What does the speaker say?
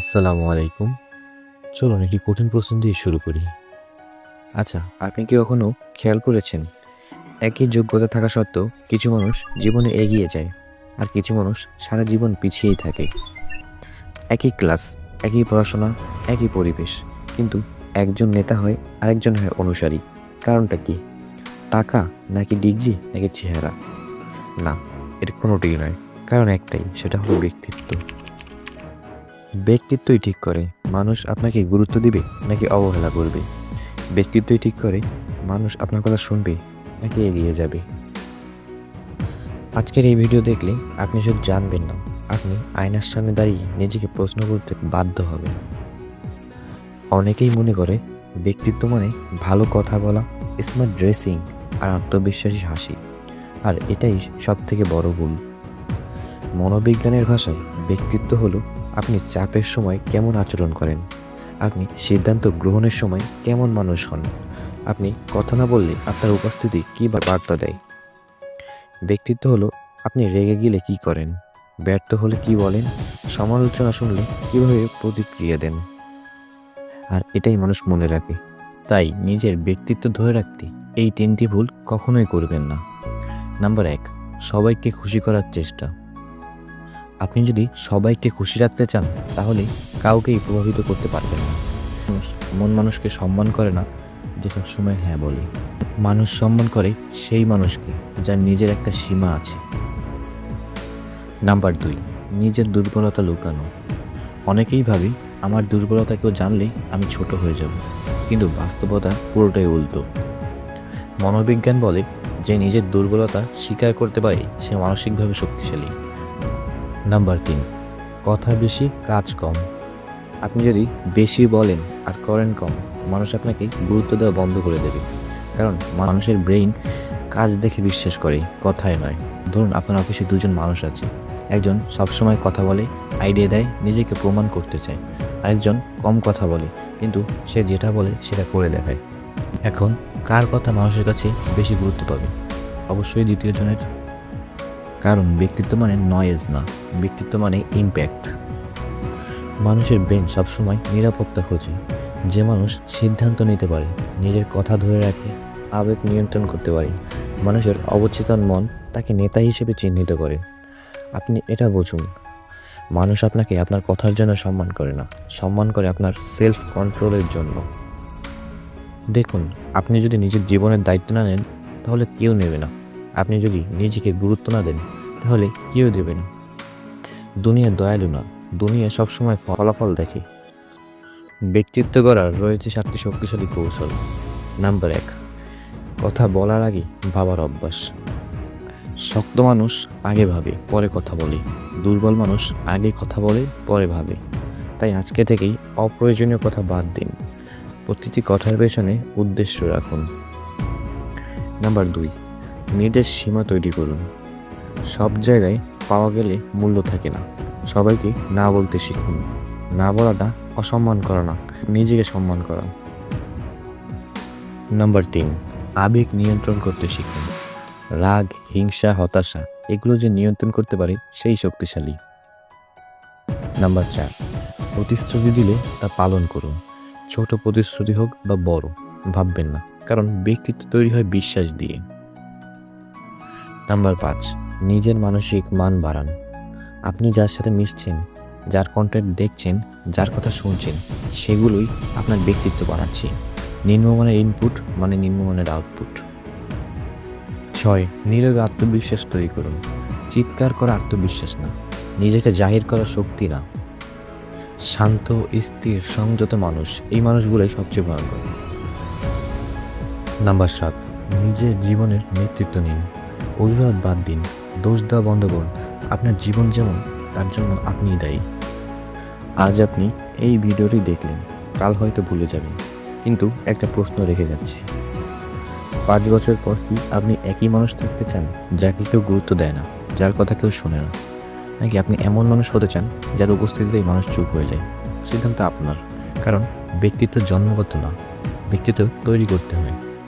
আসসালামু আলাইকুম। চলুন একটি কঠিন প্রশ্ন দিয়ে শুরু করি। আচ্ছা, আপনি কি কখনো খেয়াল করেছেন একই যোগ্যতা থাকা সত্ত্বেও কিছু মানুষ জীবনে এগিয়ে যায় আর কিছু মানুষ সারা জীবন পিছিয়েই থাকে? একই ক্লাস, একই পড়াশোনা, একই পরিবেশ, কিন্তু একজন নেতা হয় আরেকজন হয় অনুসারী। কারণটা কি? টাকা, নাকি ডিগ্রি, নাকি চেহারা? না, এটা কোনোটিই নয়। কারণ একটাই, সেটা হলো ব্যক্তিত্ব। ব্যক্তিত্বই ঠিক করে মানুষ আপনাকে গুরুত্ব দিবে নাকি অবহেলা করবে। ব্যক্তিত্বই ঠিক করে মানুষ আপনার কথা শুনবে নাকি এড়িয়ে যাবে। আজকের এই ভিডিও দেখলে আপনি শুধু জানবেন না, আপনি আয়নার সামনে দাঁড়িয়ে নিজেকে প্রশ্ন করতে বাধ্য হবেন। অনেকেই মনে করে ব্যক্তিত্ব মানে ভালো কথা বলা, স্মার্ট ড্রেসিং আর আত্মবিশ্বাসী হাসি। আর এটাই সব থেকে বড় ভুল। মনোবিজ্ঞানের ভাষায় ব্যক্তিত্ব হলো আপনি চাপের সময় কেমন আচরণ করেন, আপনি সিদ্ধান্ত গ্রহণের সময় কেমন মানুষ হন, আপনি কথা না বললে আপনার উপস্থিতি কী বার্তা দেয়। ব্যক্তিত্ব হলো আপনি রেগে গেলে কি করেন, ব্যর্থ হলে কি বলেন, সমালোচনা শুনলে কিভাবে প্রতিক্রিয়া দেন। আর এটাই মানুষ মনে রাখে। তাই নিজের ব্যক্তিত্ব ধরে রাখতে এই 3টি ভুল কখনোই করবেন না। নাম্বার 1, সবাইকে খুশি করার চেষ্টা। আপনি যদি সবাইকে খুশি রাখতে চান তাহলে কাউকেই প্রভাবিত করতে পারবেন না। মন মানুষকে সম্মান করে না যে সবসময় হ্যাঁ বলে। মানুষ সম্মান করে সেই মানুষকে যার নিজের একটা সীমা আছে। নাম্বার 2, নিজের দুর্বলতা লুকানো। অনেকেই ভাবি আমার দুর্বলতা কেউ জানলেই আমি ছোট হয়ে যাব, কিন্তু বাস্তবতা পুরোটাই উল্টো। মনোবিজ্ঞান বলে যে নিজের দুর্বলতা স্বীকার করতে পারে সে মানসিকভাবে শক্তিশালী। নাম্বার 3, কথা বেশি কাজ কম। আপনি যদি বেশি বলেন আর করেন কম, মানুষ আপনাকে গুরুত্ব দেওয়া বন্ধ করে দেবে। কারণ মানুষের ব্রেইন কাজ দেখে বিশ্বাস করে, কথায় নয়। ধরুন আপনার অফিসে দুজন মানুষ আছে, একজন সবসময় কথা বলে, আইডিয়া দেয়, নিজেকে প্রমাণ করতে চায়। আরেকজন কম কথা বলে, কিন্তু সে যেটা বলে সেটা করে দেখায়। এখন কার কথা মানুষের কাছে বেশি গুরুত্ব পাবে? অবশ্যই দ্বিতীয় জনের। কারণ ব্যক্তিত্ব মানে নয়েজ না, ব্যক্তিত্ব মানে ইম্প্যাক্ট। মানুষের ব্রেন সবসময় নিরাপত্তা খোঁজে। যে মানুষ সিদ্ধান্ত নিতে পারে, নিজের কথা ধরে রাখে, আবেগ নিয়ন্ত্রণ করতে পারে, মানুষের অবচেতন মন তাকে নেতা হিসেবে চিহ্নিত করে। আপনি এটা বুঝুন, মানুষ আপনাকে আপনার কথার জন্য সম্মান করে না, সম্মান করে আপনার সেলফ কন্ট্রোলের জন্য। দেখুন, আপনি যদি নিজের জীবনের দায়িত্ব না নেন তাহলে কেউ নেবে না। আপনি যদি নিজেকে গুরুত্ব না দেন তাহলে কেউ দেবে না। দুনিয়া দয়ালু না, দুনিয়া সবসময় ফলাফল দেখে। ব্যক্তিত্ব গড়ার রয়েছে 7টি শক্তিশালী কৌশল। নাম্বার 1, কথা বলার আগে ভাবার অভ্যাস। শক্ত মানুষ আগে ভাবে পরে কথা বলে, দুর্বল মানুষ আগে কথা বলে পরে ভাবে। তাই আজকে থেকেই অপ্রয়োজনীয় কথা বাদ দিন, প্রতিটি কথার পেছনে উদ্দেশ্য রাখুন। নাম্বার 2, নিজের সীমা তৈরি করুন। সব জায়গায় পাওয়া গেলে মূল্য থাকে না। সবাইকে না বলতে শিখুন। না বলাটা অসম্মান করা না, নিজেকে সম্মান করা। নাম্বার 3, আবেগ নিয়ন্ত্রণ করতে শিখুন। রাগ, হিংসা, হতাশা এগুলো যে নিয়ন্ত্রণ করতে পারে সেই শক্তিশালী। নাম্বার 4, প্রতিশ্রুতি দিলে তা পালন করুন। ছোট প্রতিশ্রুতি হোক বা বড়, ভাববেন না, কারণ ব্যক্তিত্ব তৈরি হয় বিশ্বাস দিয়ে। নাম্বার 5, নিজের মানসিক মান বাড়ান। আপনি যার সাথে মিশছেন, যার কন্টেন্ট দেখছেন, যার কথা শুনছেন, সেগুলোই আপনার ব্যক্তিত্ব বানাচ্ছে। নিম্নমানের ইনপুট মানে নিম্নমানের আউটপুট। 6, নীরবে আত্মবিশ্বাস তৈরি করুন। চিৎকার করা আত্মবিশ্বাস না, নিজেকে জাহির করার শক্তি না। শান্ত, স্থির, সংযত মানুষ, এই মানুষগুলোই সবচেয়ে ভয়ঙ্কর। নাম্বার 7, নিজের জীবনের নেতৃত্ব নিন। অজুহাত বাদ দিন, দোষ দেওয়া বন্ধ করুন। আপনার জীবন যেমন, তার জন্য আপনিই দায়ী। আজ আপনি এই ভিডিওটি দেখলেন, কাল হয়তো ভুলে যাবেন, কিন্তু একটা প্রশ্ন রেখে যাচ্ছে। 5 বছর পর কি আপনি একই মানুষ থাকতে চান, যাকে কেউ গুরুত্ব দেয় না, যার কথা কেউ শোনে না? নাকি আপনি এমন মানুষ হতে চান যার উপস্থিতিতেই মানুষ চুপ হয়ে যায়? সিদ্ধান্ত আপনার। কারণ ব্যক্তিত্ব জন্মগত না, ব্যক্তিত্ব তৈরি করতে হয়।